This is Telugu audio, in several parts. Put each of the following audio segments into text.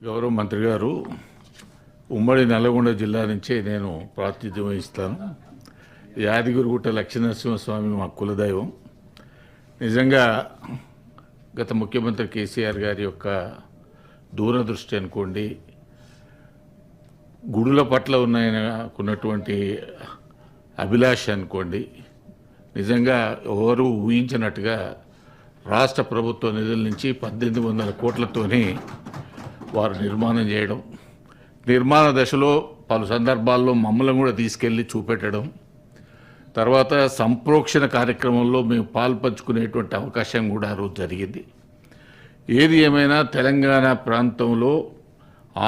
గౌరవ మంత్రి గారు, ఉమ్మడి నల్గొండ జిల్లా నుంచే నేను ప్రాతినిధ్యం వహిస్తాను. యాదగిరిగుట్ట లక్ష్మీనరసింహస్వామి మా కులదైవం. నిజంగా గత ముఖ్యమంత్రి కేసీఆర్ గారి యొక్క దూరదృష్టి అనుకోండి, గుడుల పట్ల ఉన్నటువంటి అభిలాష అనుకోండి, నిజంగా ఎవరు ఊహించినట్టుగా రాష్ట్ర ప్రభుత్వ నిధుల నుంచి 1800 కోట్లతోని వారు నిర్మాణం చేయడం, నిర్మాణ దశలో పలు సందర్భాల్లో మమ్మల్ని కూడా తీసుకెళ్ళి చూపెట్టడం, తర్వాత సంప్రోక్షణ కార్యక్రమంలో మేము పాల్పంచుకునేటువంటి అవకాశం కూడా ఆ రోజు జరిగింది. ఏది ఏమైనా తెలంగాణ ప్రాంతంలో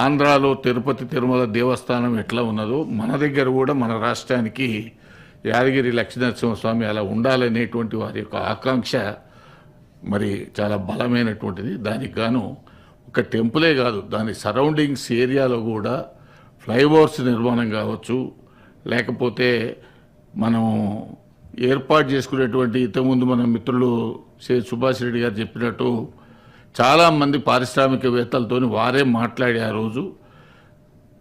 ఆంధ్రాలో తిరుపతి తిరుమల దేవస్థానం ఎట్లా ఉన్నదో మన దగ్గర కూడా మన రాష్ట్రానికి యాదగిరి లక్ష్మీనరసింహస్వామి అలా ఉండాలనేటువంటి వారి యొక్క ఆకాంక్ష మరి చాలా బలమైనటువంటిది. దానికి గాను ఒక టెంపులే కాదు, దాని సరౌండింగ్స్ ఏరియాలో కూడా ఫ్లైఓవర్స్ నిర్మాణం కావచ్చు, లేకపోతే మనం ఏర్పాటు చేసుకునేటువంటి ఇంతకుముందు మన మిత్రులు సుభాష్ రెడ్డి గారు చెప్పినట్టు చాలామంది పారిశ్రామికవేత్తలతో వారే మాట్లాడి ఆ రోజు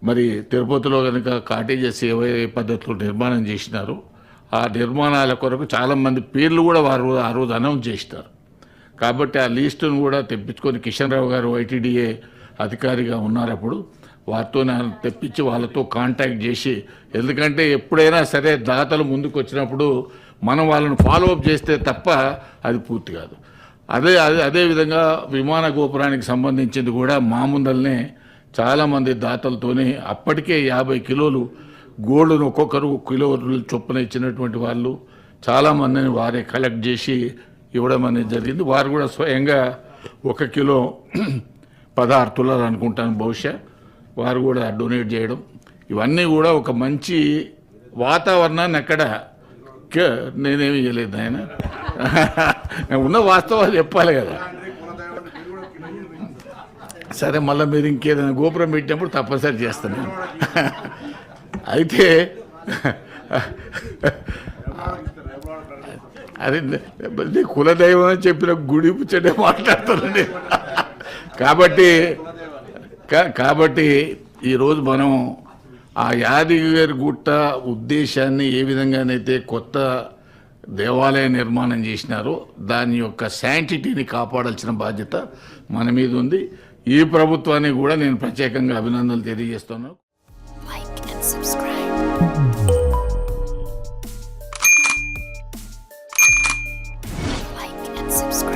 మరి తిరుపతిలో కనుక కాటేజెస్ ఏ పద్ధతిలో నిర్మాణం చేసినారు, ఆ నిర్మాణాల కొరకు చాలామంది పేర్లు కూడా వారు ఆ రోజు అనౌన్స్ చేసినారు. కాబట్టి ఆ లిస్టును కూడా తెప్పించుకొని కిషన్ రావు గారు ఐటీడీఏ అధికారిగా ఉన్నారు, అప్పుడు వారితో తెప్పించి వాళ్ళతో కాంటాక్ట్ చేసి, ఎందుకంటే ఎప్పుడైనా సరే దాతలు ముందుకు వచ్చినప్పుడు మనం వాళ్ళని ఫాలోఅప్ చేస్తే తప్ప అది పూర్తి కాదు. అదేవిధంగా విమాన గోపురానికి సంబంధించింది కూడా మా ముందల్నే చాలామంది దాతలతోనే అప్పటికే 50 కిలోలు గోల్డ్ను ఒక్కొక్కరు కిలో చొప్పున ఇచ్చినటువంటి వాళ్ళు చాలామందిని వారే కలెక్ట్ చేసి ఇవ్వడం అనేది జరిగింది. వారు కూడా స్వయంగా 1 కిలో 16 తులాలు అనుకుంటాను బహుశా వారు కూడా డొనేట్ చేయడం, ఇవన్నీ కూడా ఒక మంచి వాతావరణాన్ని అక్కడ నేనేమి చేయలేదు ఆయన ఉన్న వాస్తవాలు చెప్పాలి కదా. సరే, మళ్ళీ మీరు ఇంకేదైనా గోపురం పెట్టినప్పుడు తప్పనిసరి చేస్తాను. అయితే అది కులదైవం అని చెప్పిన గుడి పుచ్చటే మాట్లాడుతానండి. కాబట్టి ఈరోజు మనం ఆ యాదగిరి గుట్ట ఉద్దేశాన్ని ఏ విధంగానైతే కొత్త దేవాలయ నిర్మాణం చేసినారో దాని యొక్క శాంటిటీని కాపాడాల్సిన బాధ్యత మన మీద ఉంది. ఈ ప్రభుత్వాన్ని కూడా నేను ప్రత్యేకంగా అభినందనలు తెలియజేస్తున్నాను. Like and subscribe. Like and subscribe.